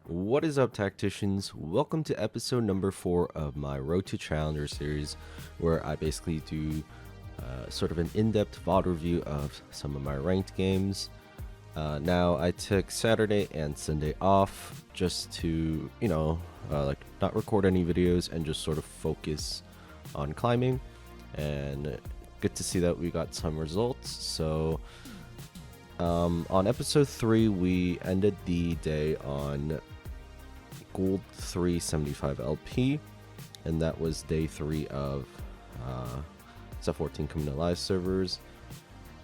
What is up, tacticians? Welcome to episode number 4 of my Road to Challenger series, where I basically do sort of an in-depth VOD review of some of my ranked games. Now, I took Saturday and Sunday off just to, not record any videos and just sort of focus on climbing. And good to see that we got some results. So, on episode 3, we ended the day on Gold 375 LP, and that was day 3 of Set 14 coming to live servers.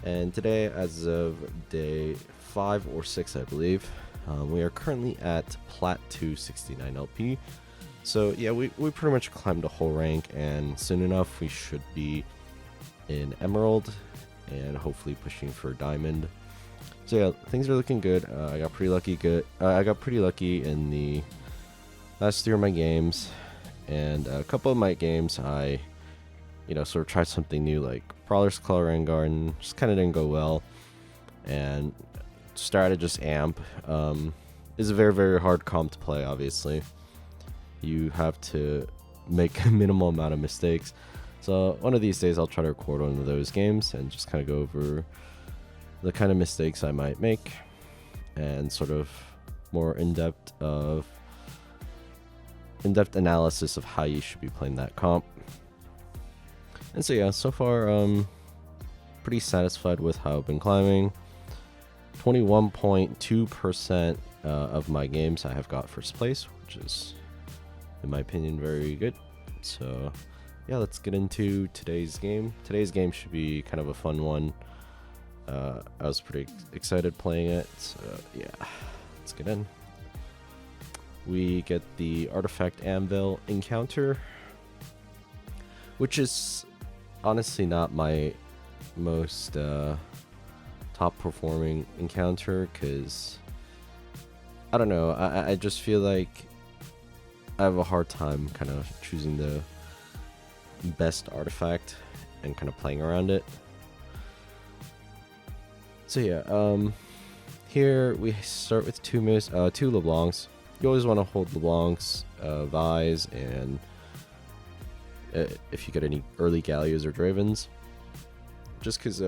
And today, as of day 5 or 6, I believe, we are currently at Plat 269 LP. So yeah, we pretty much climbed a whole rank, and soon enough we should be in Emerald and hopefully pushing for Diamond. So yeah, things are looking good. I got pretty lucky in the last 3 of my games, and a couple of my games I sort of tried something new, like Brawler's Claw Rain Garden. Just kind of didn't go well, and started just Amp. Is a very, very hard comp to play. Obviously, you have to make a minimal amount of mistakes. So one of these days I'll try to record one of those games and just kind of go over the kind of mistakes I might make, and sort of more in-depth analysis of how you should be playing that comp. And so yeah, so far pretty satisfied with how I've been climbing. 21.2% of my games I have got first place, which is, in my opinion, very good. So yeah, let's get into today's game. Today's game should be kind of a fun one. I was pretty excited playing it, so yeah, let's get in. We get the Artifact Anvil encounter, which is honestly not my most top performing encounter, because I don't know, I just feel like I have a hard time kind of choosing the best artifact and kind of playing around it. So yeah, here we start with two LeBlancs. You always want to hold LeBlancs, Vise, and if you get any early Gallios or Dravens. Just because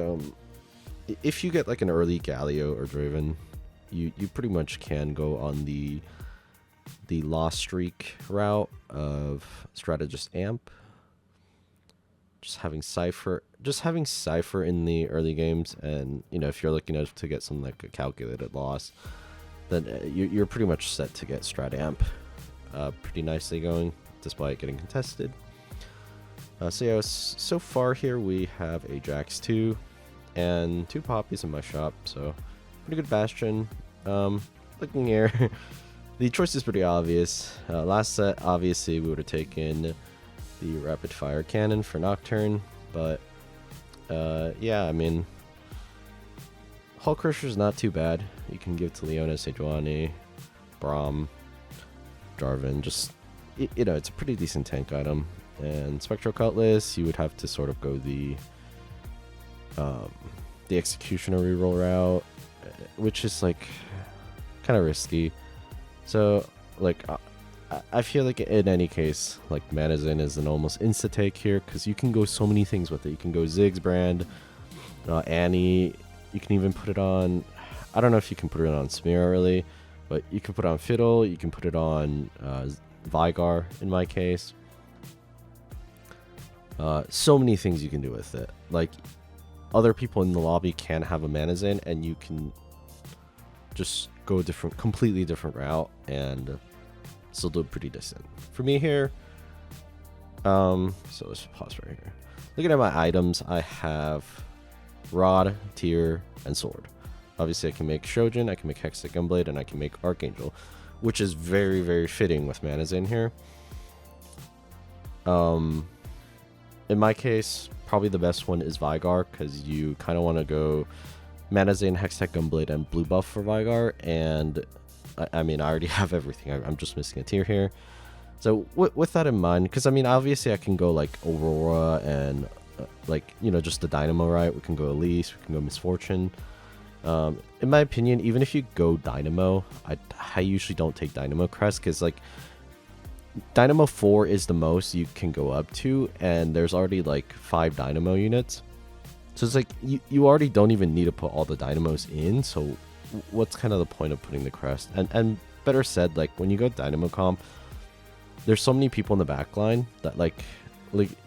if you get like an early Gallio or Draven, you pretty much can go on the Lost Streak route of Strategist Amp. Just having Cypher in the early games, and if you're looking to get something like a calculated loss, then you're pretty much set to get Strat Amp pretty nicely going, despite getting contested. So yeah, so far here we have a Jax 2 and 2 Poppies in my shop, so pretty good Bastion. Looking here, the choice is pretty obvious. Last set, obviously, we would have taken the Rapid Fire Cannon for Nocturne, but yeah, I mean, Hull Crusher's not too bad. You can give to Leona, Sejuani, Braum, Jarvan. Just, it's a pretty decent tank item. And Spectral Cutlass, you would have to sort of go the Executioner reroll route, which is like kind of risky. So like I feel like in any case, like Manazin is an almost insta take here, because you can go so many things with it. You can go Ziggs brand, Annie. You can even put it on, I don't know if you can put it on Smear really, but you can put it on Fiddle. You can put it on Vigar in my case. So many things you can do with it. Like, other people in the lobby can have a Manazin, and you can just go completely different route and still do pretty decent. For me here, so let's pause right here. Looking at my items, I have Rod, Tear, and Sword. Obviously, I can make Shojin, I can make Hextech Gunblade, and I can make Archangel, which is very, very fitting with Manazin here. In my case, probably the best one is Vigar, because you kind of want to go Manazin, Hextech Gunblade, and blue buff for Vigar, and I mean, I already have everything. I'm just missing a Tear here. So with that in mind, because I mean, obviously I can go like Aurora and just the Dynamo, right? We can go Elise, we can go Misfortune. In my opinion, even if you go Dynamo, I usually don't take Dynamo Crest because like Dynamo 4 is the most you can go up to, and there's already like 5 Dynamo units. So it's like you already don't even need to put all the Dynamos in, so what's kind of the point of putting the Crest? And better said, like when you go Dynamo comp, there's so many people in the back line that like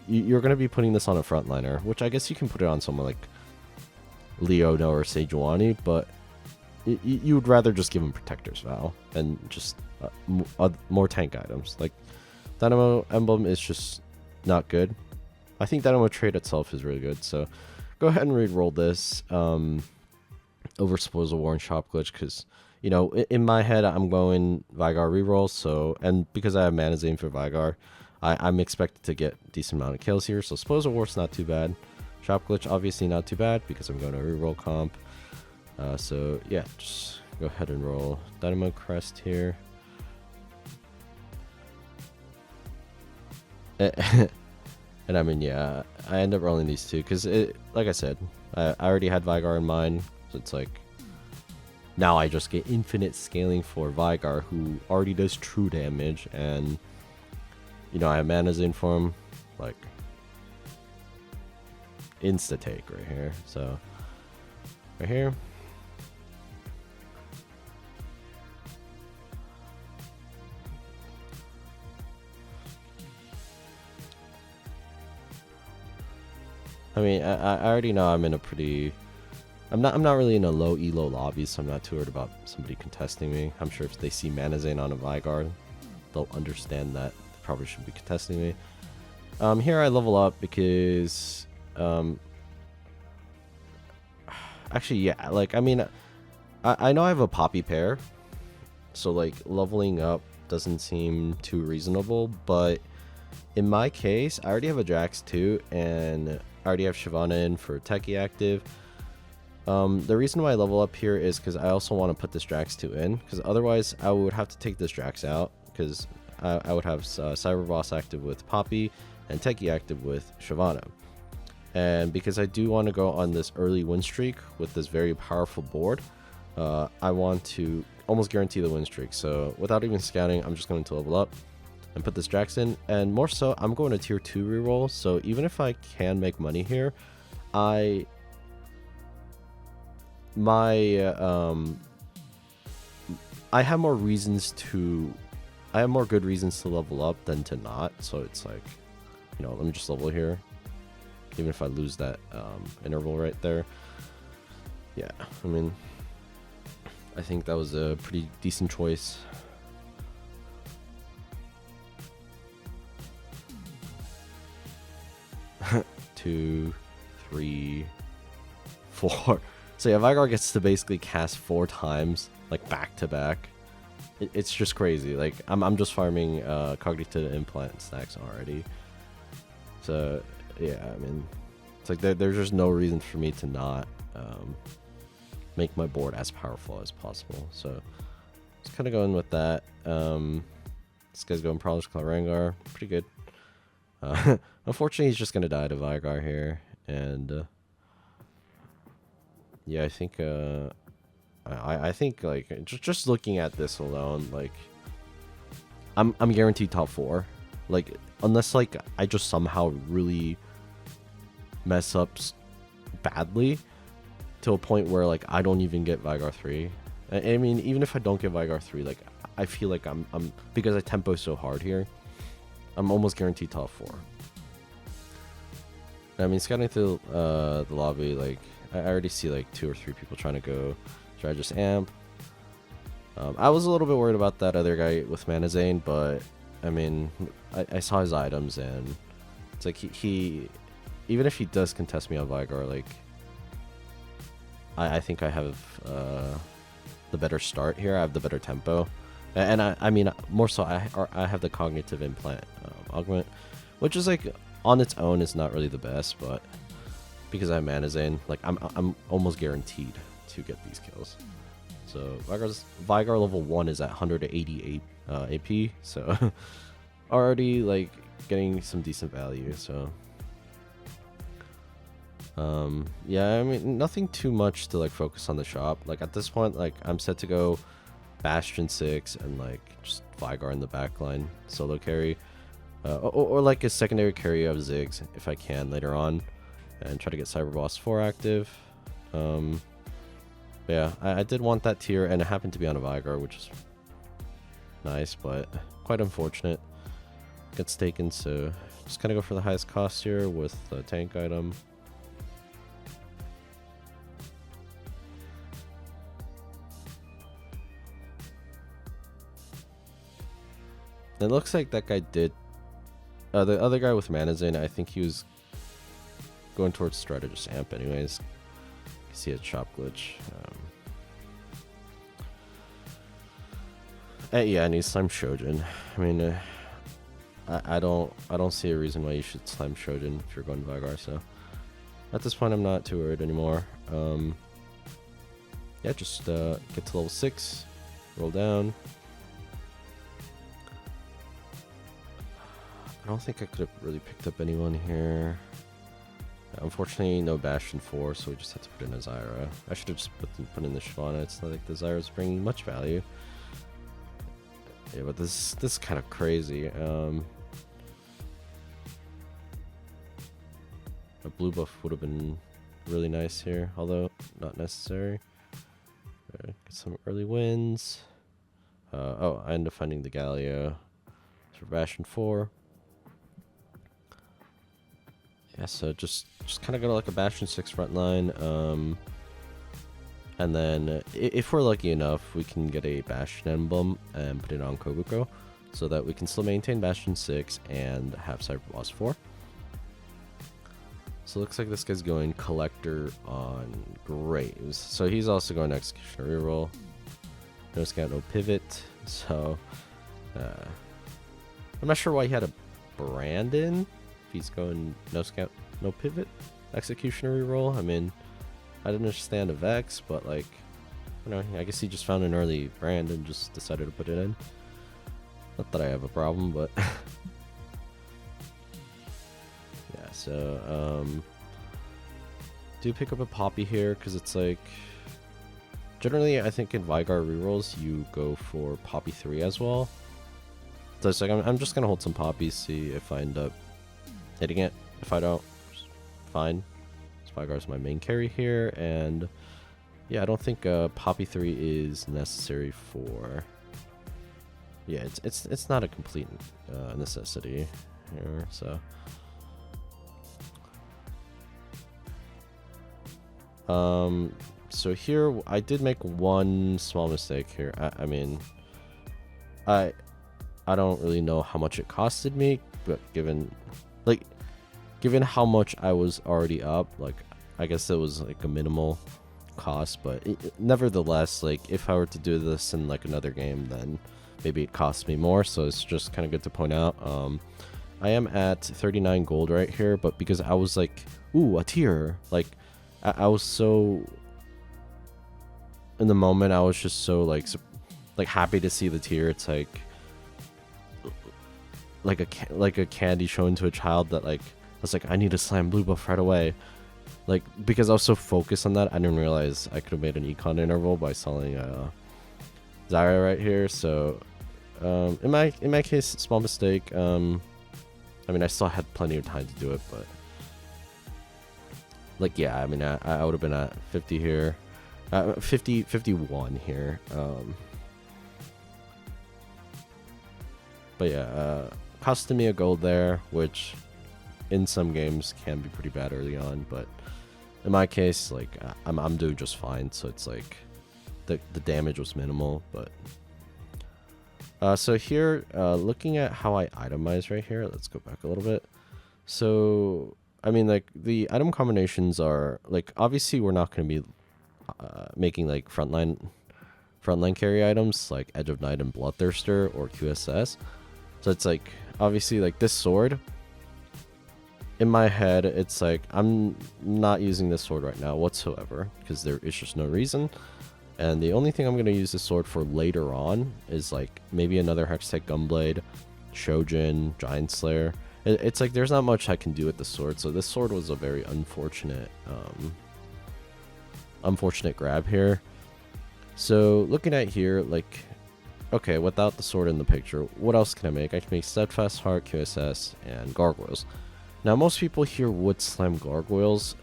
you're going to be putting this on a frontliner, which I guess you can put it on someone like Leona or Sejuani, but you would rather just give them Protector's Vow and just more tank items. Like Dynamo Emblem is just not good. I think Dynamo Trade itself is really good, so go ahead and re-roll this over Spoils of War and Shop Glitch, because you know in my head I'm going Vigar reroll, so and because I have Mana Zane for Vigar, I'm expected to get a decent amount of kills here, so Spoils of War's not too bad. Shop Glitch obviously not too bad because I'm going to reroll comp. So yeah, just go ahead and roll Dynamo Crest here. And I mean, yeah, I end up rolling these two because, like I said, I already had Vigar in mind, so it's like now I just get infinite scaling for Vigar, who already does true damage, and you know I have Mana Zane for him, like insta take right here. So right here. I mean, I already know I'm in a pretty... I'm not really in a low elo lobby, so I'm not too worried about somebody contesting me. I'm sure if they see Mana Zane on a Vigar, they'll understand that they probably shouldn't be contesting me. Here I level up because... actually, yeah, like, I mean, I know I have a Poppy pair, so, like, leveling up doesn't seem too reasonable, but in my case, I already have a Jax too, and I already have Shyvana in for Techie active. The reason why I level up here is because I also want to put this Jax 2 in, because otherwise I would have to take this Jax out, because I would have Cyber Boss active with Poppy and Techie active with Shyvana. And because I do want to go on this early win streak with this very powerful board, I want to almost guarantee the win streak. So without even scouting, I'm just going to level up and put this Jax in, and more so I'm going to tier 2 reroll, so even if I can make money here, I have more reasons to I have more good reasons to level up than to not, so it's like, you know, let me just level here even if I lose that interval right there. Yeah, I mean, I think that was a pretty decent choice. 2, 3, 4. So yeah, Vigar gets to basically cast 4 times, like back to back. It's just crazy. Like I'm just farming cognitive implant stacks already. So yeah, I mean, it's like there's just no reason for me to not make my board as powerful as possible. So just kind of going with that. This guy's going Prowler's Claw Rengar, pretty good. Unfortunately, he's just gonna die to Vigar here, and yeah, I think I think like just looking at this alone, like I'm guaranteed top 4, like unless like I just somehow really mess up badly to a point where like I don't even get Vigar 3. I mean, even if I don't get Vigar 3, like I feel like I'm because I tempo so hard here, I'm almost guaranteed top 4. I mean, scouting through the lobby, like I already see like 2 or 3 people trying to go Strategist Amp. I was a little bit worried about that other guy with Mana Zane, but I mean, I saw his items, and it's like he even if he does contest me on Vigar, like I think I have the better start here. I have the better tempo, and I mean more so I have the cognitive implant augment, which is like on its own is not really the best, but because I have Mana Zane, like I'm almost guaranteed to get these kills. So Vigar level 1 is at 188 AP, so already like getting some decent value. So Yeah, I mean, nothing too much to like focus on the shop. Like at this point, like I'm set to go Bastion 6 and like just Vigar in the backline solo carry, or like a secondary carry of Ziggs if I can later on, and try to get Cyber Boss 4 active. Yeah, I did want that tier, and it happened to be on a Vigar, which is nice, but quite unfortunate. Gets taken, so just kind of go for the highest cost here with the tank item. It looks like that guy did. The other guy with Manazin, I think he was going towards Strategist Amp anyways. You see a chop glitch. Yeah, and he's Slime Shojin. I mean, I don't see a reason why you should Slime Shojin if you're going Vigar, so at this point I'm not too worried anymore. Yeah, just get to level 6, roll down. I don't think I could have really picked up anyone here. Unfortunately, no Bastion 4, so we just had to put in a Zyra. I should have just put in the Shyvana. It's not like the Zyra's bringing much value. Yeah, but this is kind of crazy. A blue buff would have been really nice here, although not necessary. Get some early wins. Oh, I end up finding the Galio for Bastion 4. Yeah, so just kind of go to like a Bastion 6 front line. And then if we're lucky enough, we can get a Bastion emblem and put it on Kobuko, so that we can still maintain Bastion 6 and have Cyber Boss 4. So it looks like this guy's going Collector on Graves. So he's also going Executioner reroll. No scout, no pivot. So I'm not sure why he had a Brandon. If he's going no scout, no pivot, Executioner reroll. I mean, I didn't understand a Vex, but like, you know, I guess he just found an early brand and just decided to put it in. Not that I have a problem, but yeah. So do pick up a Poppy here because it's like generally I think in Vigar rerolls you go for Poppy 3 as well. So it's like I'm just gonna hold some Poppies, see if I end up hitting it. If I don't, fine. Vigar's my main carry here, and yeah, I don't think Poppy 3 is necessary for. Yeah, it's not a complete necessity here, so. So here I did make one small mistake here. I mean, I don't really know how much it costed me, but given how much I was already up, like I guess it was like a minimal cost, but nevertheless, like if I were to do this in like another game, then maybe it costs me more. So it's just kind of good to point out. I am at 39 gold right here, but because I was like, ooh, a tier, like I was so in the moment, I was just so like happy to see the tier. It's like a candy shown to a child that like I was like, I need to slam blue buff right away. Like, because I was so focused on that, I didn't realize I could have made an econ interval by selling Zyra right here. So in my case, small mistake. I mean, I still had plenty of time to do it, but like, yeah, I mean, I would have been at 50 here, 51 here. But yeah, costing me a gold there, which in some games can be pretty bad early on, but in my case, like I'm doing just fine. So it's like the damage was minimal, but so here, looking at how I itemize right here, let's go back a little bit. So I mean, like the item combinations are like, obviously we're not going to be making like frontline carry items like Edge of Night and Bloodthirster or QSS. So it's like, obviously, like this sword, in my head, it's like I'm not using this sword right now whatsoever because there is just no reason. And the only thing I'm going to use this sword for later on is like maybe another Hextech Gunblade, Shojin, Giant Slayer. It's like there's not much I can do with the sword. So this sword was a very unfortunate grab here. So looking at here, like, okay, without the sword in the picture, what else can I make? I can make Steadfast Heart, QSS, and Gargoyles. Now, most people here would slam Gargoyles.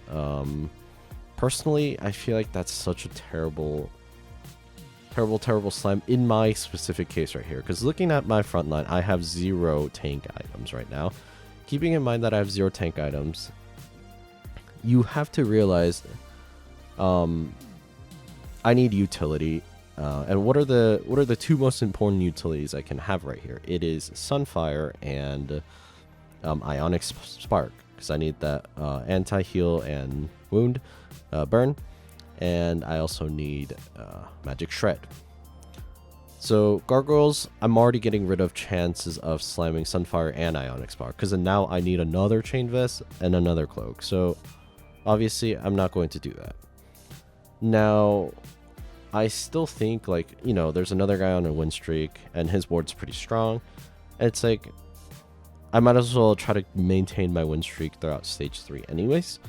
Personally, I feel like that's such a terrible slam in my specific case right here. Because looking at my front line, I have 0 tank items right now. Keeping in mind that I have 0 tank items, you have to realize I need utility. And what are the 2 most important utilities I can have right here? It is Sunfire and Ionic Spark, because I need that anti-heal and wound burn, and I also need Magic Shred. So Gargoyles, I'm already getting rid of chances of slamming Sunfire and Ionic Spark, because now I need another Chain Vest and another Cloak. So obviously I'm not going to do that. Now, I still think, like, you know, there's another guy on a win streak, and his board's pretty strong. And it's like, I might as well try to maintain my win streak throughout stage 3 anyways.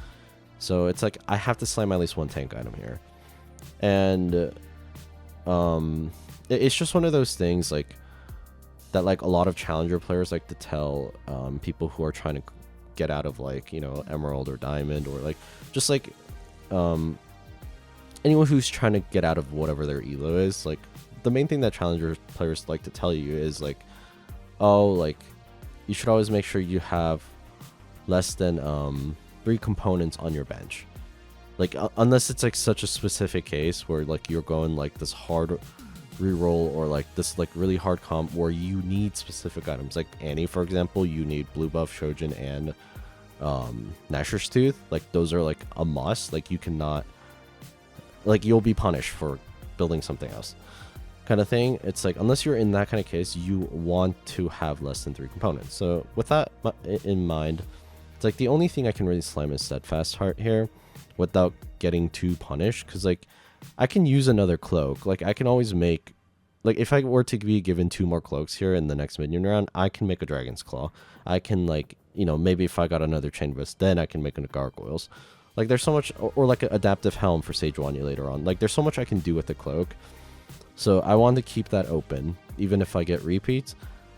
So it's like, I have to slam at least 1 tank item here. And it's just one of those things, like, that, like, a lot of challenger players like to tell people who are trying to get out of, like, you know, Emerald or Diamond, or, like, just, like, anyone who's trying to get out of whatever their elo is. Like, the main thing that challenger players like to tell you is, like, oh, like, you should always make sure you have less than 3 components on your bench. Like, unless it's, like, such a specific case where, like, you're going, like, this hard reroll, or, like, this, like, really hard comp where you need specific items. Like Annie, for example, you need blue buff, Shojin, and Nashor's Tooth. Like, those are, like, a must. Like, you cannot, like, you'll be punished for building something else, kind of thing. It's like, unless you're in that kind of case, you want to have less than 3 components. So with that in mind, it's like the only thing I can really slam is Steadfast Heart here without getting too punished, because, like, I can use another Cloak. Like, I can always make, like, if I were to be given 2 more Cloaks here in the next minion round, I can make a Dragon's Claw. I can, like, you know, maybe if I got another Chain Vest, then I can make a Gargoyles. Like, there's so much, or like an Adaptive Helm for Sejuani later on. Like, there's so much I can do with the Cloak. So I want to keep that open, even if I get repeats.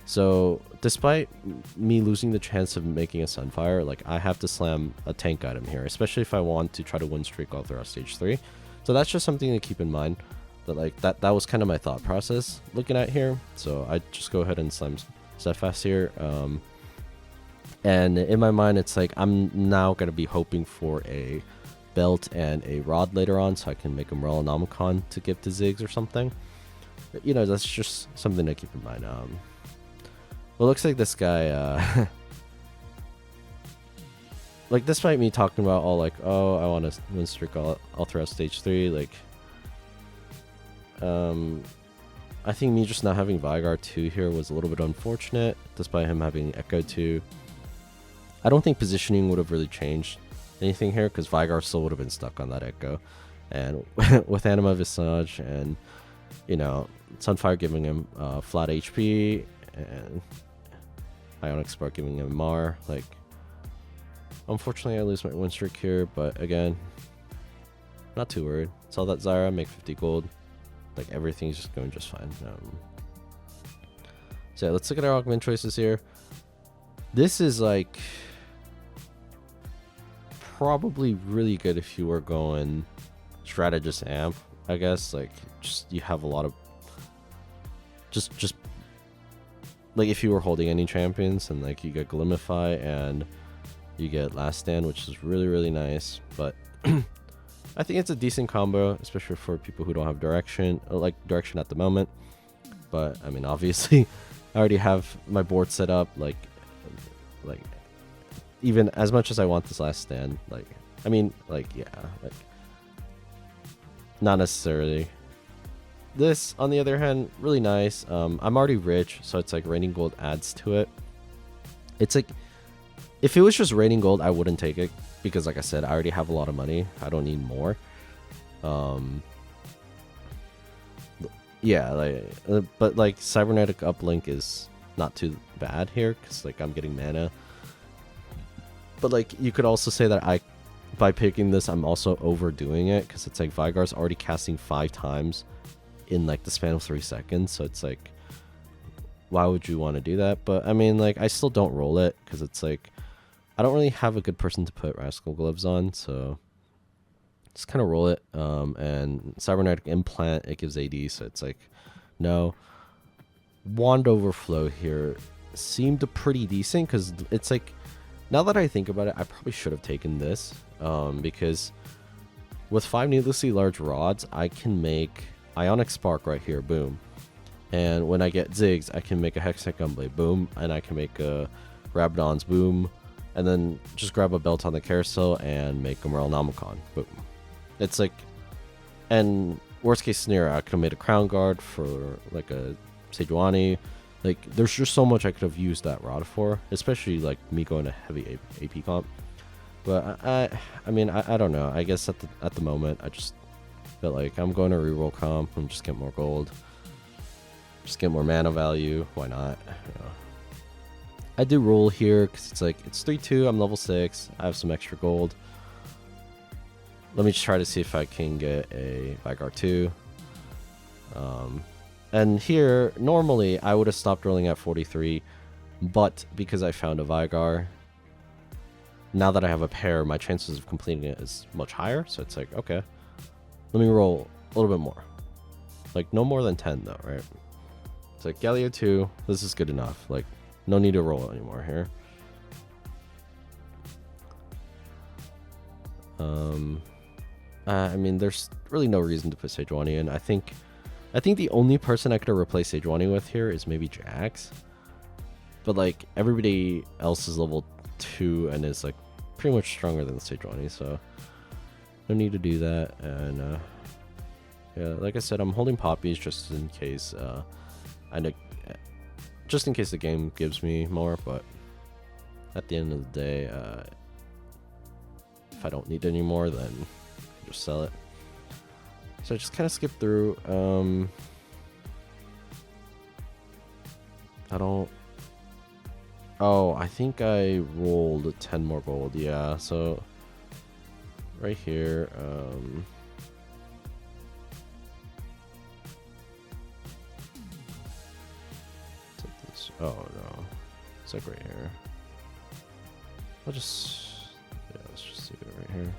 So despite me losing the chance of making a Sunfire, like, I have to slam a tank item here, especially if I want to try to win streak all throughout stage 3. So that's just something to keep in mind. That, like, that was kind of my thought process looking at here. So I just go ahead and slam Steadfast here. And in my mind, it's like, I'm now going to be hoping for a belt and a rod later on, so I can make a Morellonomicon to give to Ziggs or something. But, you know, that's just something to keep in mind. Well, it looks like this guy, like, despite me talking about all, like, oh, I want to win streak all throughout stage 3, like, I think me just not having Vigar 2 here was a little bit unfortunate, despite him having Echo 2. I don't think positioning would have really changed anything here, because Vigar still would have been stuck on that Echo. And with Anima Visage and, you know, Sunfire giving him flat HP, and Ionic Spark giving him Mar, like, unfortunately I lose my win streak here, but again, not too worried. Sell that Zyra, make 50 gold. Like, everything's just going just fine. So yeah, let's look at our augment choices here. This is, like, probably really good if you were going strategist amp, I guess. Like, just, you have a lot of just like, if you were holding any champions, and, like, you get Glimify and you get Last Stand, which is really, really nice. But I think it's a decent combo, especially for people who don't have direction, or, like, direction at the moment. But I mean, obviously I already have my board set up, like even as much as I want this Last Stand, like, I mean, like, yeah, like, not necessarily. This, on the other hand, really nice. I'm already rich, so it's like Raining Gold adds to it. It's like, if it was just Raining Gold, I wouldn't take it, because, like I said, I already have a lot of money. I don't need more. Yeah, like, but, like, Cybernetic Uplink is not too bad here, because, like, I'm getting mana But like, you could also say that by picking this, I'm also overdoing it, because it's like Vygar's already casting 5 times in like the span of 3 seconds. So it's like, why would you want to do that? But I mean, like, I still don't roll it, because it's like, I don't really have a good person to put Rascal Gloves on, so just kind of roll it. And Cybernetic Implant, it gives AD, so it's like, no. Wand Overflow here seemed pretty decent, because it's like, now that I think about it, I probably should have taken this, because with 5 needlessly large rods, I can make Ionic Spark right here, boom. And when I get Ziggs, I can make a Hextech Gunblade, boom. And I can make a Rabadon's, boom. And then just grab a belt on the carousel and make a Morelnomicon, boom. It's like, and worst case scenario, I could have made a Crown Guard for like a Sejuani. Like, there's just so much I could have used that rod for, especially like me going to heavy AP comp. But I mean, I don't know. I guess at the moment, I just felt like I'm going to reroll comp and just get more gold, just get more mana value. Why not? You know. I do roll here because it's like, it's 3-2. I'm level 6. I have some extra gold. Let me just try to see if I can get a Vygar 2. And here, normally, I would have stopped rolling at 43, but because I found a Vygar, now that I have a pair, my chances of completing it is much higher. So it's like, okay, let me roll a little bit more. Like, no more than 10, though, right? It's like, Galio 2, this is good enough. Like, no need to roll anymore here. I mean, there's really no reason to put Sejuani in. I think the only person I could have replaced Sejuani with here is maybe Jax. But like, everybody else is level 2 and is like pretty much stronger than Sejuani, so no need to do that. And yeah, like I said, I'm holding poppies just in case just in case the game gives me more. But at the end of the day, if I don't need any more, then I just sell it. So I just kind of skip through. I think I rolled 10 more gold. Yeah, so right here, oh no, it's like right here. Let's just see it right here.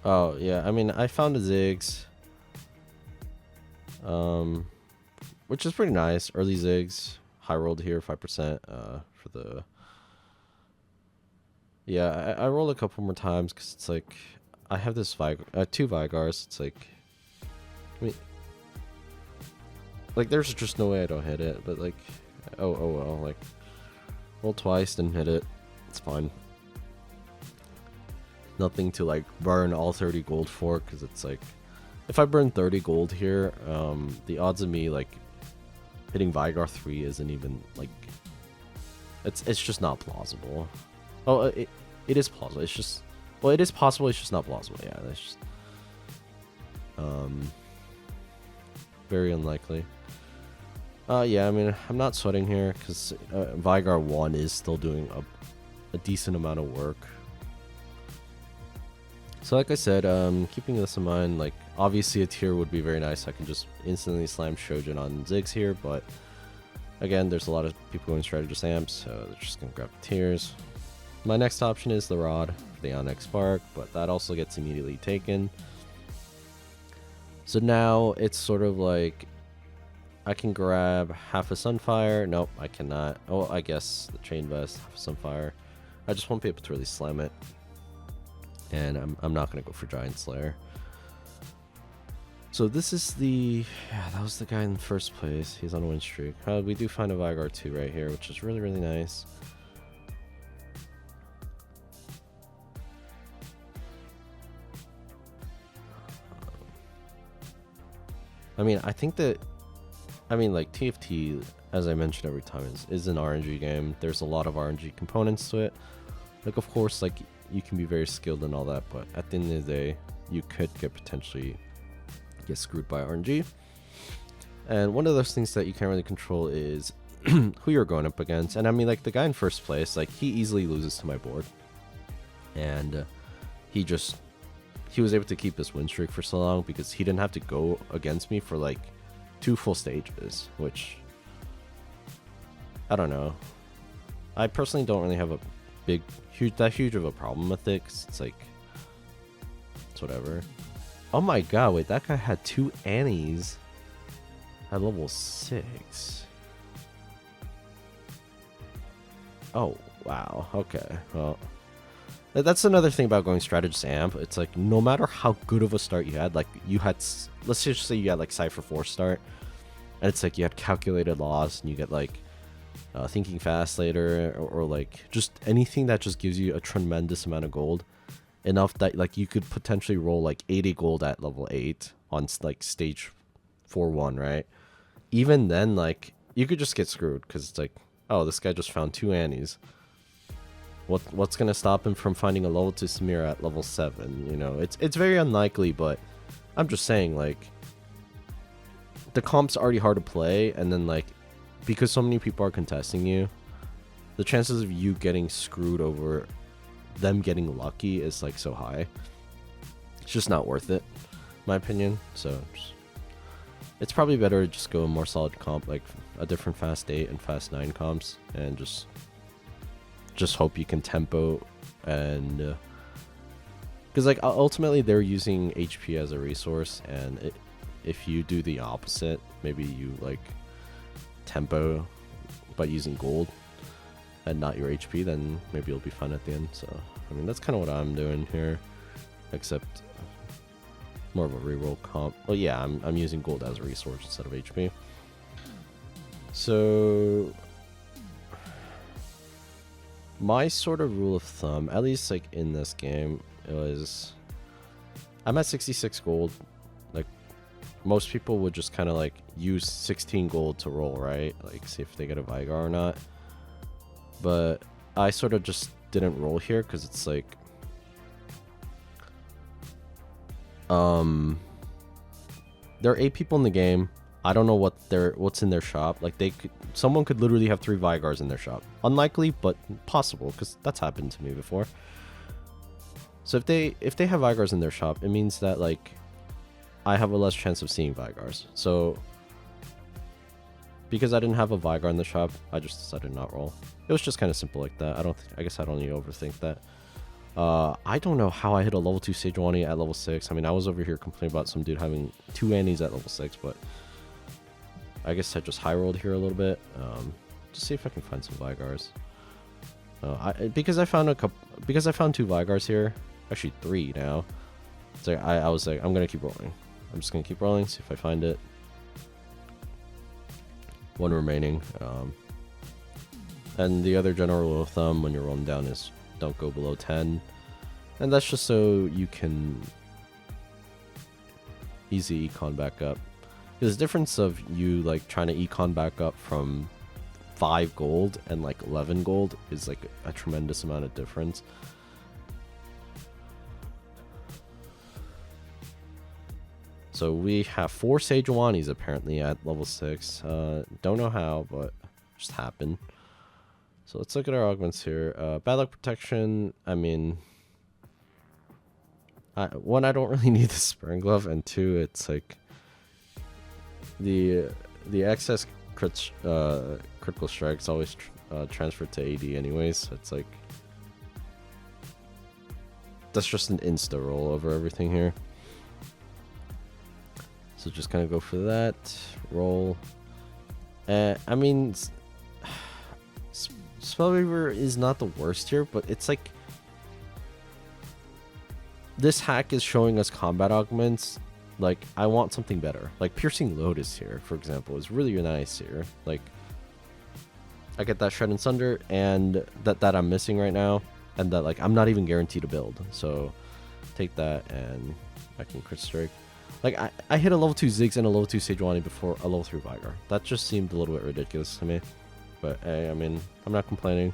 Oh yeah, I mean, I found a Ziggs, which is pretty nice. Early Ziggs, high rolled here, 5% for the. Yeah, I rolled a couple more times because it's like, I have this two Vygars. It's like, I mean, like, there's just no way I don't hit it. But like, oh well, like, roll twice, didn't hit it. It's fine. Nothing to like burn all 30 gold for, because it's like, if I burn 30 gold here, the odds of me like hitting Vygar 3 isn't even like, it's just not plausible. Oh, it is plausible. It's just, well, it is possible. It's just not plausible. Yeah, that's just very unlikely. Yeah, I mean, I'm not sweating here because Vygar 1 is still doing a decent amount of work. So like I said, keeping this in mind, like, obviously a tier would be very nice. I can just instantly slam Shojin on Ziggs here, but again, there's a lot of people going strategist amps, so they're just going to grab the tiers. My next option is the Rod for the Ionic Spark, but that also gets immediately taken. So now it's sort of like, I can grab half a Sunfire. Nope, I cannot. Oh, I guess the Chain Vest, half a Sunfire. I just won't be able to really slam it. And I'm not going to go for Giant Slayer. So this is the... Yeah, that was the guy in first place. He's on a win streak. We do find a Vygar 2 right here, which is really, really nice. I mean, I think that... I mean, like, TFT, as I mentioned every time, is an RNG game. There's a lot of RNG components to it. Like, of course, like, you can be very skilled and all that, but at the end of the day, you could potentially get screwed by RNG. And one of those things that you can't really control is who you're going up against. And I mean, like, the guy in first place, like, he easily loses to my board, and he was able to keep this win streak for so long because he didn't have to go against me for like 2 full stages, which I don't know. I personally don't really have a huge of a problem with it, 'cause it's like, it's whatever. Oh my god, wait, that guy had 2 Annies at level 6. Oh, wow, okay, well, that's another thing about going strategist amp. It's like, no matter how good of a start you had, like, you had, let's just say you had like Cypher 4 start, and it's like you had calculated loss, and you get like thinking fast later, or like just anything that just gives you a tremendous amount of gold, enough that like you could potentially roll like 80 gold at level 8 on like stage 4-1, right? Even then, like, you could just get screwed because it's like, oh, this guy just found 2 Annies. What's gonna stop him from finding a level 2 Samira at level 7? You know, it's very unlikely, but I'm just saying, like, the comp's already hard to play, and then like, because so many people are contesting you, the chances of you getting screwed over them getting lucky is like so high. It's just not worth it, in my opinion. So it's probably better to just go a more solid comp, like a different fast 8 and fast 9 comps, and just hope you can tempo, and because like ultimately they're using HP as a resource, and if you do the opposite, maybe you like tempo by using gold and not your HP, then maybe you'll be fine at the end. So I mean, that's kind of what I'm doing here, except more of a reroll comp. Well, yeah, I'm using gold as a resource instead of HP. So my sort of rule of thumb, at least like in this game, was I'm at 66 gold. Like, most people would just kind of like use 16 gold to roll, right? Like, see if they get a Vigar or not. But I sort of just didn't roll here because it's like, there are 8 people in the game. I don't know what's in their shop. Like, someone could literally have 3 Vigars in their shop. Unlikely, but possible, because that's happened to me before. So if they have Vigars in their shop, it means that like I have a less chance of seeing Vigars. So because I didn't have a Vigar in the shop, I just decided not roll. It was just kind of simple like that. I guess I don't need to overthink that. I don't know how I hit a level 2 Sejuani at level 6. I mean, I was over here complaining about some dude having 2 Annies at level 6, but I guess I just high rolled here a little bit. Just see if I can find some Vigars. Because I found 2 Vigars here, actually 3 now. So I was like, I'm gonna keep rolling. I'm just gonna keep rolling, see if I find it. 1 remaining. And the other general rule of thumb when you're rolling down is don't go below 10, and that's just so you can easy econ back up. There's a difference of you like trying to econ back up from 5 gold and like 11 gold is like a tremendous amount of difference. So we have 4 Sejuanis apparently at level 6. Don't know how, but just happened. So let's look at our augments here. Bad luck protection. I mean, 1, I don't really need the Spurring Glove, and 2, it's like the excess critical strikes always transferred to AD anyways. So it's like that's just an insta roll over everything here. So just kind of go for that roll. I mean, Spellweaver is not the worst here, but it's like this hack is showing us combat augments. Like, I want something better. Like, Piercing Lotus here, for example, is really nice here. Like, I get that Shred and Sunder, and that I'm missing right now, and that like I'm not even guaranteed to build. So take that, and I can crit strike. Like, I hit a level 2 Ziggs and a level 2 Sejuani before a level 3 Vigar. That just seemed a little bit ridiculous to me. But hey, I mean, I'm not complaining.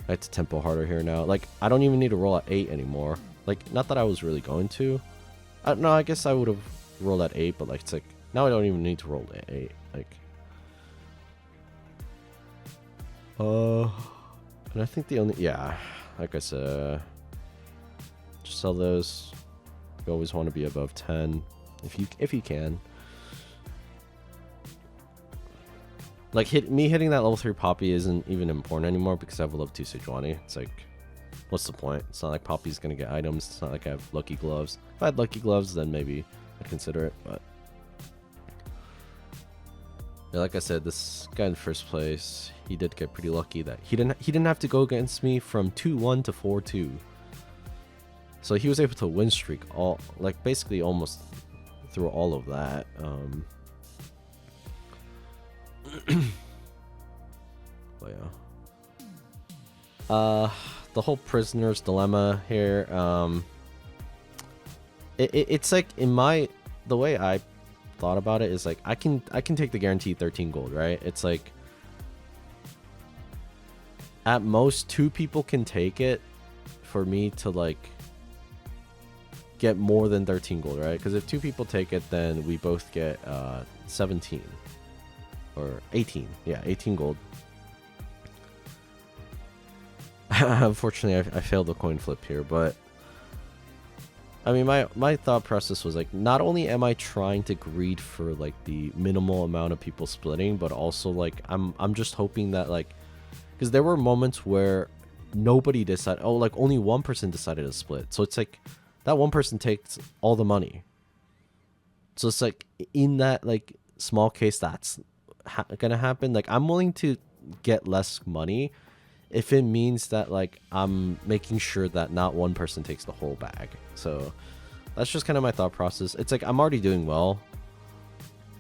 I have to tempo harder here now. Like, I don't even need to roll at 8 anymore. Like, not that I was really going to. No, I guess I would have rolled at 8, but like, it's like, now I don't even need to roll at 8. Like, and I think the only, yeah, like I said, just sell those. You always want to be above 10 if you can. Like, hitting that level 3 Poppy isn't even important anymore because I have a level 2 Sejuani. It's like, what's the point? It's not like Poppy's gonna get items. It's not like I have lucky gloves. If I had lucky gloves, then maybe I'd consider it, but yeah, like I said, this guy in first place, he did get pretty lucky that he didn't have to go against me from 2-1 to 4-2. So he was able to win streak all, like, basically almost through all of that. But yeah. The whole prisoner's dilemma here. It's like, the way I thought about it is like, I can take the guaranteed 13 gold, right? It's like, at most 2 people can take it for me to like get more than 13 gold, right? Because if 2 people take it, then we both get 17 or 18. Yeah, 18 gold. Unfortunately, I failed the coin flip here, but I mean, my thought process was like, not only am I trying to greed for like the minimal amount of people splitting, but also like I'm just hoping that, like, because there were moments where nobody decided, oh, like only one person decided to split, so it's like that one person takes all the money. So it's like, in that like small case that's gonna happen, like I'm willing to get less money if it means that like I'm making sure that not one person takes the whole bag. So that's just kind of my thought process. It's like, I'm already doing well.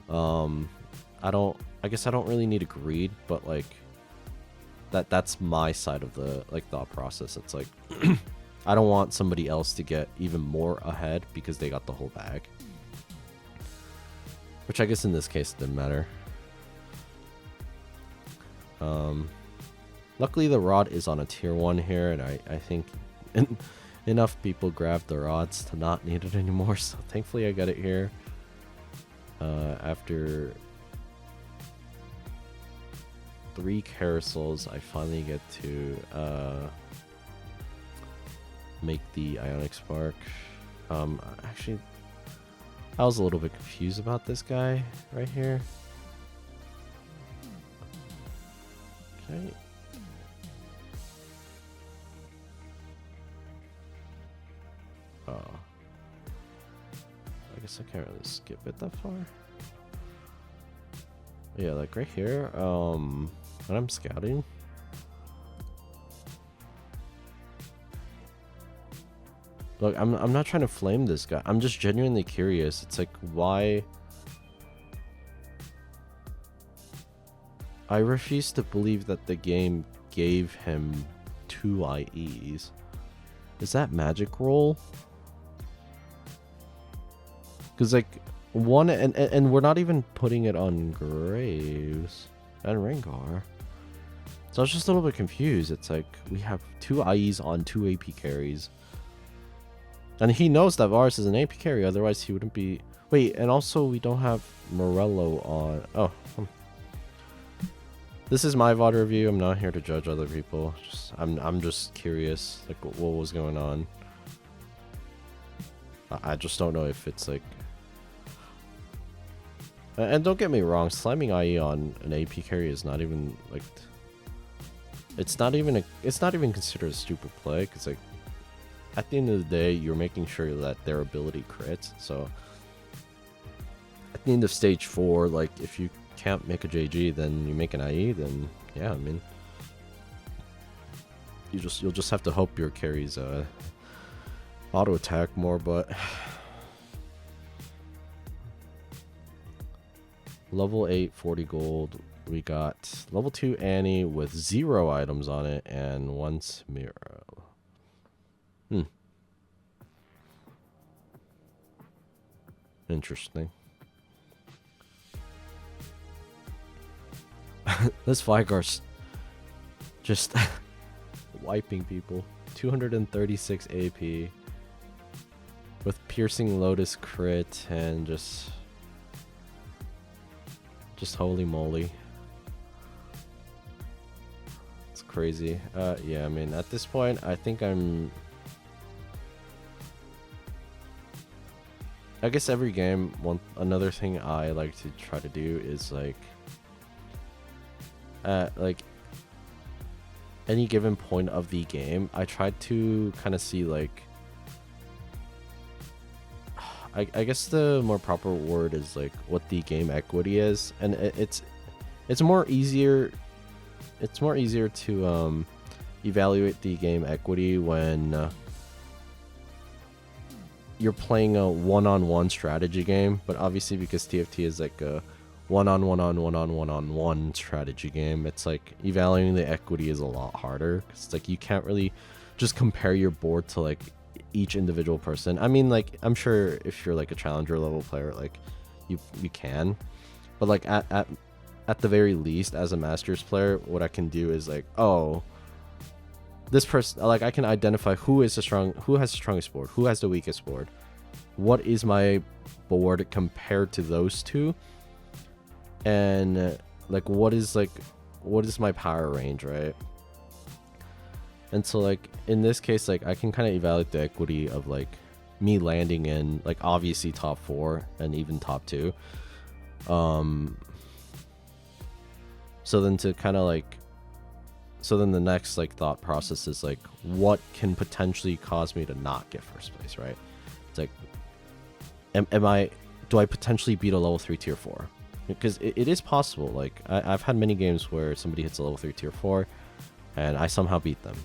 I guess I don't really need to greed, but like that's my side of the like thought process. It's like, I don't want somebody else to get even more ahead because they got the whole bag, which I guess in this case didn't matter. Luckily the rod is on a tier 1 here, and I think enough people grabbed the rods to not need it anymore, so thankfully I got it here. After 3 carousels, I finally get to make the Ionic Spark. Actually, I was a little bit confused about this guy right here. Okay. Oh. I guess I can't really skip it that far. Yeah, like right here, when I'm scouting. Look, I'm not trying to flame this guy. I'm just genuinely curious. It's like, why? I refuse to believe that the game gave him 2 IEs. Is that magic roll? Because like, one, and we're not even putting it on Graves and Rengar. So I was just a little bit confused. It's like, we have 2 IEs on 2 AP carries. And he knows that Varus is an AP carry, otherwise he wouldn't be... Wait, and also we don't have Morello on... Oh. This is my VOD review. I'm not here to judge other people. I'm just curious, like, what was going on. I just don't know if it's like... And don't get me wrong, slamming IE on an AP carry is not even like... It's not even considered a stupid play, because like, at the end of the day, you're making sure that their ability crits. So at the end of stage 4, like, if you can't make a JG, then you make an IE, then yeah, I mean, you'll just have to hope your carries auto attack more. But level 8 40 gold, we got level 2 Annie with 0 items on it and 1 Smiro. Interesting. This Vigar's just wiping people. 236 AP with Piercing Lotus crit and just holy moly. It's crazy. Yeah, I mean, at this point, I think I guess every game, another thing I like to try to do is like any given point of the game, I try to kind of see like, I guess the more proper word is like what the game equity is, and it's more easier to evaluate the game equity when you're playing a one-on-one strategy game. But obviously, because TFT is like a one-on-one strategy game, it's like evaluating the equity is a lot harder, because it's like you can't really just compare your board to like each individual person. I mean, like, I'm sure if you're like a challenger level player, like you can, but like at the very least, as a masters player, what I can do is like, oh, this person, like, I can identify who has the strongest board, who has the weakest board, what is my board compared to those two, and like what is my power range, right? And so like in this case, like I can kind of evaluate the equity of like me landing in like obviously top 4 and even top 2. So then the next like thought process is like, what can potentially cause me to not get first place, right? It's like, do I potentially beat a level 3 tier 4? Because it is possible. Like I've had many games where somebody hits a level 3 tier 4 and I somehow beat them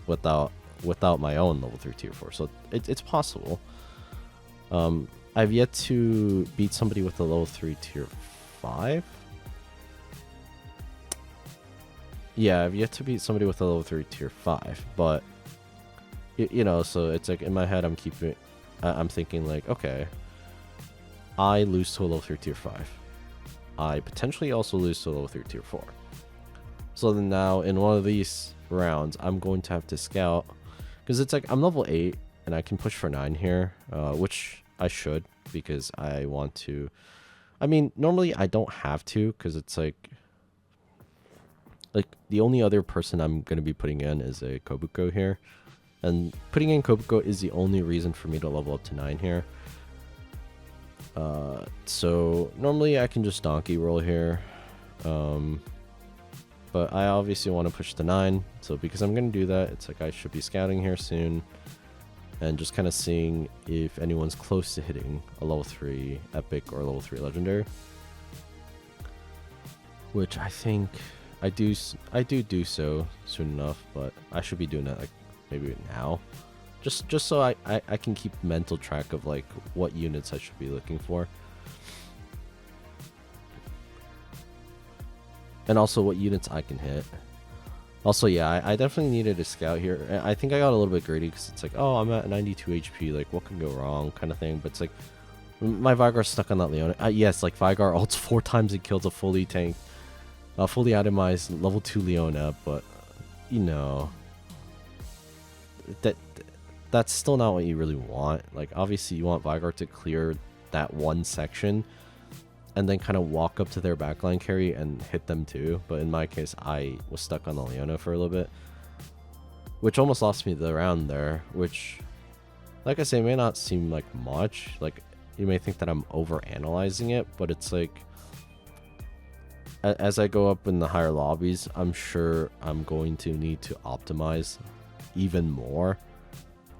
without my own level 3 tier 4. So it's possible. I've yet to beat somebody with a level 3 tier 5. Yeah, I've yet to beat somebody with a level 3 tier 5, but you know, so it's like in my head I'm thinking like, okay, I lose to a level 3 tier 5. I potentially also lose to a level 3 tier 4. So then now in one of these rounds, I'm going to have to scout, because it's like I'm level 8 and I can push for 9 here, which I should, because I want to. I mean, normally I don't have to, because it's like the only other person I'm going to be putting in is a Kobuko here, and putting in Kobuko is the only reason for me to level up to 9 here. So normally I can just donkey roll here, but I obviously want to push to 9, so because I'm going to do that, it's like I should be scouting here soon and just kind of seeing if anyone's close to hitting a level 3 epic or level 3 legendary, which I think I do so soon enough, but I should be doing that like maybe now, just so I can keep mental track of like what units I should be looking for, and also what units I can hit. Also, yeah, I definitely needed a scout here. I think I got a little bit greedy, because it's like, oh, I'm at 92 HP, like what can go wrong kind of thing. But it's like my Vygar's stuck on that Leona. Yes, like Vygar ults 4 times and kills a fully itemized level 2 Leona, but you know, that's still not what you really want. Like obviously you want Vygar to clear that one section and then kind of walk up to their backline carry and hit them too. But in my case, I was stuck on the Leona for a little bit, which almost lost me the round there, which, like I say, may not seem like much. Like you may think that I'm over analyzing it, but it's like, as I go up in the higher lobbies, I'm sure I'm going to need to optimize even more.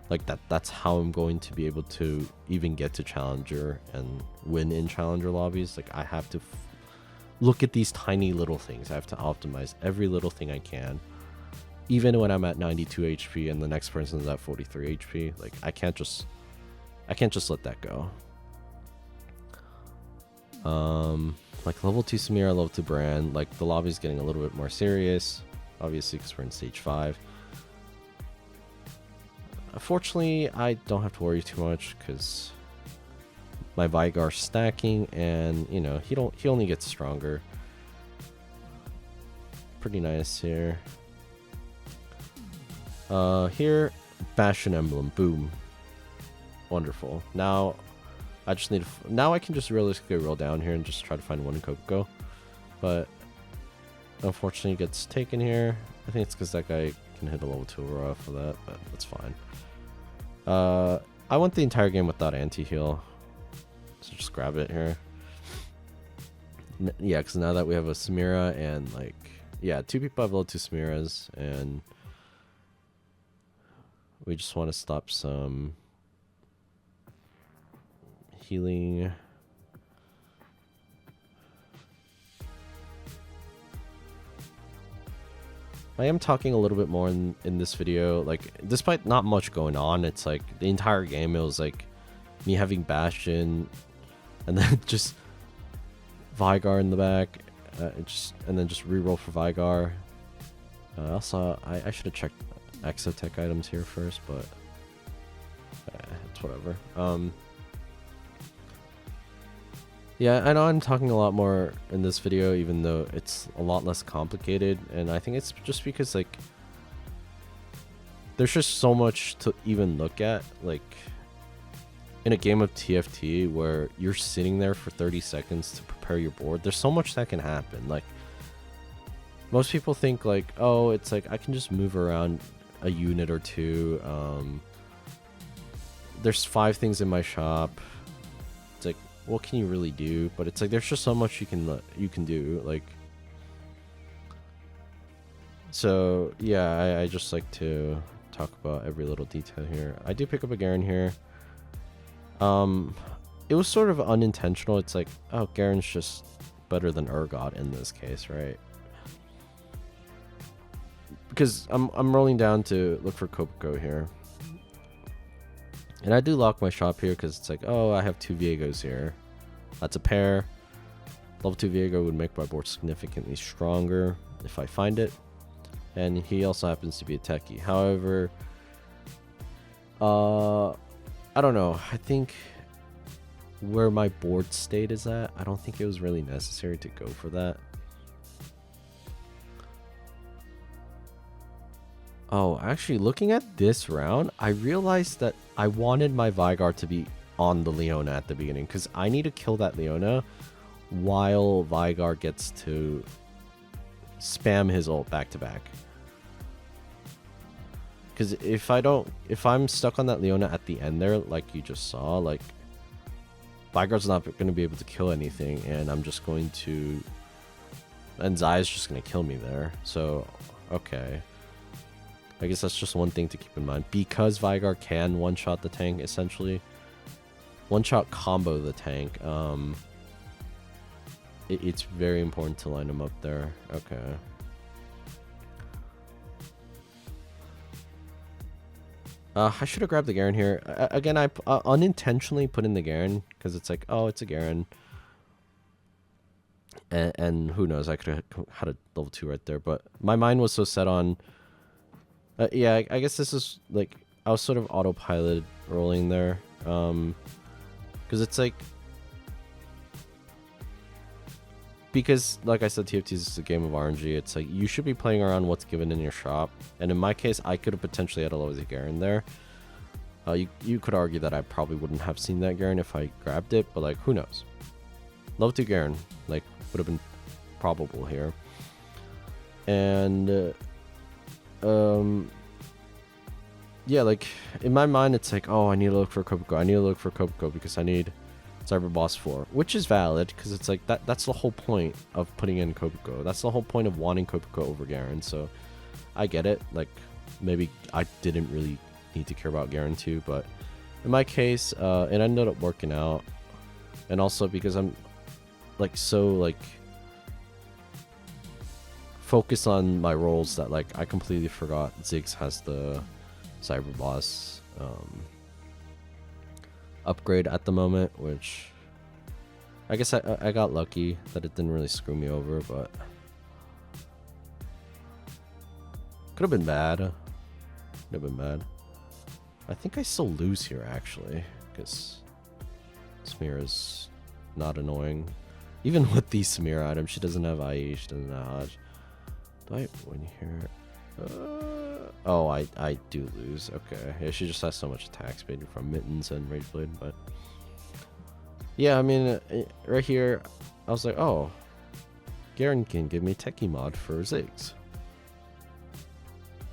Like that's how I'm going to be able to even get to Challenger and win in Challenger lobbies. Like I have to look at these tiny little things. I have to optimize every little thing I can, even when I'm at 92 HP and the next person is at 43 HP. Like I can't just let that go. Like level 2 Samira, level 2 Brand. Like the lobby's getting a little bit more serious, obviously, because we're in stage 5. Fortunately, I don't have to worry too much, because my Vygar's stacking, and you know, he only gets stronger. Pretty nice here. Here, Bastion Emblem. Boom. Wonderful. Now, I just need to... Now I can just realistically roll down here and just try to find one Kopko. But, unfortunately, it gets taken here. I think it's because that guy can hit a level 2 Aurora for that, but that's fine. I went the entire game without anti-heal. So just grab it here. Yeah, because now that we have a Samira and, like... Yeah, 2 people have level 2 Samiras, and... We just want to stop some... healing. I am talking a little bit more in this video, like, despite not much going on, it's like the entire game, it was like me having Bastion and then just Vigar in the back, and then just reroll for Vigar. Also, I should have checked Exotech items here first, but it's whatever. Yeah, I know I'm talking a lot more in this video, even though it's a lot less complicated, and I think it's just because, like, there's just so much to even look at, like, in a game of TFT where you're sitting there for 30 seconds to prepare your board. There's so much that can happen. Like, most people think, like, oh, it's like I can just move around a unit or two. There's 5 things in my shop. It's like, what can you really do? But it's like there's just so much you can do, like. So yeah, I just like to talk about every little detail here. I do pick up a Garen here. It was sort of unintentional. It's like, oh, Garen's just better than Urgot in this case, right? Because I'm rolling down to look for Kopko here. And I do lock my shop here because it's like, oh, I have 2 Viegos here. That's a pair. Level 2 Viego would make my board significantly stronger if I find it. And he also happens to be a techie. However, I don't know. I think where my board state is at, I don't think it was really necessary to go for that. Oh, actually, looking at this round, I realized that I wanted my Vigar to be on the Leona at the beginning, because I need to kill that Leona while Vigar gets to spam his ult back to back. Because if I'm stuck on that Leona at the end there, like you just saw, like, Vigar's not going to be able to kill anything, and I'm just going to... And Zai's just going to kill me there. So, okay. I guess that's just one thing to keep in mind. Because Vigar can one-shot the tank, essentially. One-shot combo the tank. It's very important to line him up there. Okay. I should have grabbed the Garen here. Again, I unintentionally put in the Garen, because it's like, oh, it's a Garen. And who knows, I could have had a level 2 right there. But my mind was so set on... yeah, I guess this is, like, I was sort of autopilot rolling there. Because it's like... Because, like I said, TFT is a game of RNG. It's like, you should be playing around what's given in your shop. And in my case, I could have potentially had a level 2 Garen there. You could argue that I probably wouldn't have seen that Garen if I grabbed it. But, like, who knows? Level 2 Garen, like, would have been probable here. And... yeah, like, in my mind, it's like, oh, I need to look for Kopko. I need to look for Kopko because I need Cyber Boss 4, which is valid because it's like that's the whole point of putting in Kopko. That's the whole point of wanting Kopko over Garen. So I get it. Like, maybe I didn't really need to care about Garen too, but in my case, it ended up working out. And also because I'm like so like focused on my roles that like I completely forgot Ziggs has the Cyber Boss upgrade at the moment, which I guess I got lucky that it didn't really screw me over, but could have been bad. Could have been bad. I think I still lose here actually, because Samira's not annoying. Even with these Samira items, she doesn't have IE, she doesn't have Hodge. Do I win here? Oh, I do lose. Okay. Yeah, she just has so much attack speed from Mittens and Rage Blade, but yeah, I mean, right here, I was like, oh, Garen can give me Techie mod for Ziggs.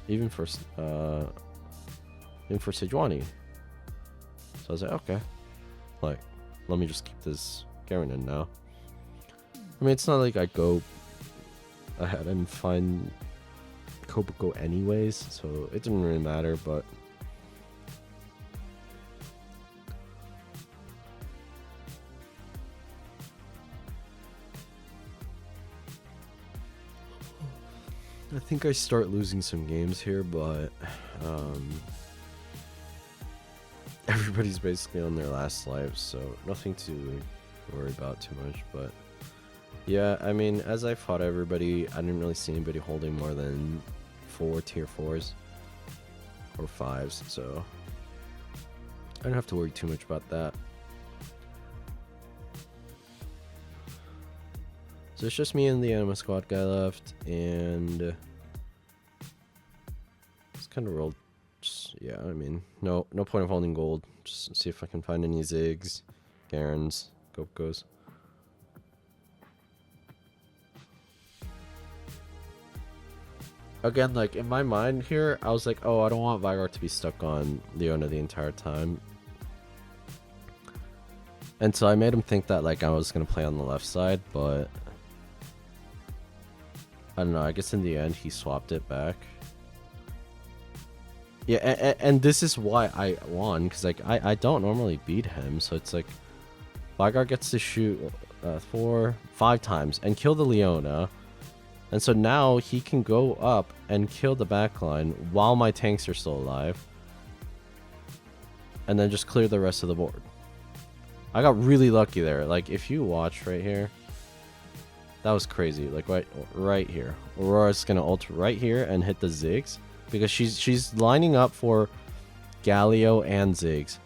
Even for Sejuani. So I was like, okay. Like, let me just keep this Garen in now. I mean, it's not like I go ahead and find Koboko anyways, so it didn't really matter, but I think I start losing some games here, but everybody's basically on their last life, so nothing to worry about too much. But yeah, I mean, as I fought everybody, I didn't really see anybody holding more than 4 tier 4s or 5s, so I don't have to worry too much about that. So it's just me and the Anima Squad guy left, and it's kind of rolled. Just, yeah, I mean, no point of holding gold. Just see if I can find any Ziggs, Garens, Gopkos. Again, like, in my mind here, I was like, oh, I don't want Veigar to be stuck on Leona the entire time. And so I made him think that, like, I was going to play on the left side, but I don't know, I guess in the end he swapped it back. Yeah, and this is why I won, because, like, I don't normally beat him, so it's like, Veigar gets to shoot 4, 5 times and kill the Leona. And so now he can go up and kill the backline while my tanks are still alive. And then just clear the rest of the board. I got really lucky there. Like, if you watch right here, that was crazy. Like, right here. Aurora's going to ult right here and hit the Ziggs. Because she's lining up for Galio and Ziggs.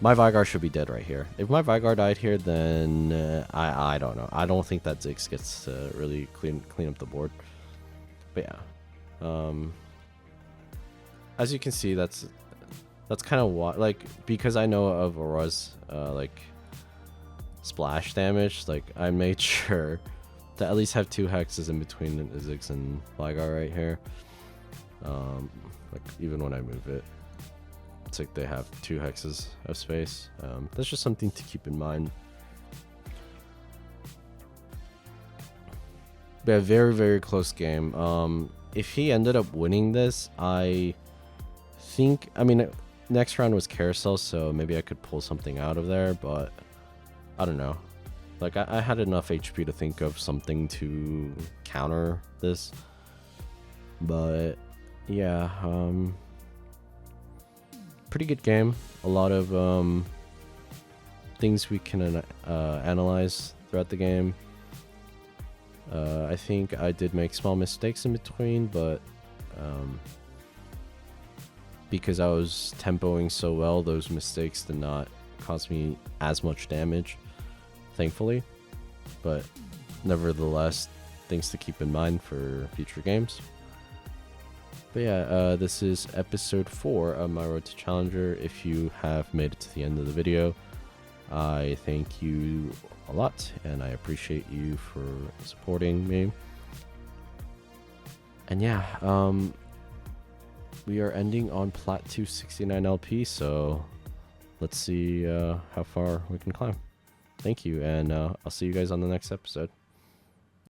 My Veigar should be dead right here. If my Veigar died here, then I don't know. I don't think that Ziggs gets to really clean up the board. But yeah, as you can see, that's kind of what, like, because I know of Aurora's like splash damage. Like, I made sure to at least have 2 hexes in between Ziggs and Veigar right here. Like, even when I move it, it's like they have 2 hexes of space. That's just something to keep in mind. But a very, very close game. If he ended up winning this, I think, I mean, next round was carousel, so maybe I could pull something out of there, but I don't know. Like, I had enough HP to think of something to counter this. But yeah, pretty good game. A lot of things we can analyze throughout the game. I think I did make small mistakes in between, but because I was tempoing so well, those mistakes did not cause me as much damage, thankfully. But nevertheless, things to keep in mind for future games. But yeah, this is episode 4 of my Road to Challenger. If you have made it to the end of the video, I thank you a lot, and I appreciate you for supporting me. And yeah, we are ending on Plat 269 LP, so let's see how far we can climb. Thank you, and I'll see you guys on the next episode.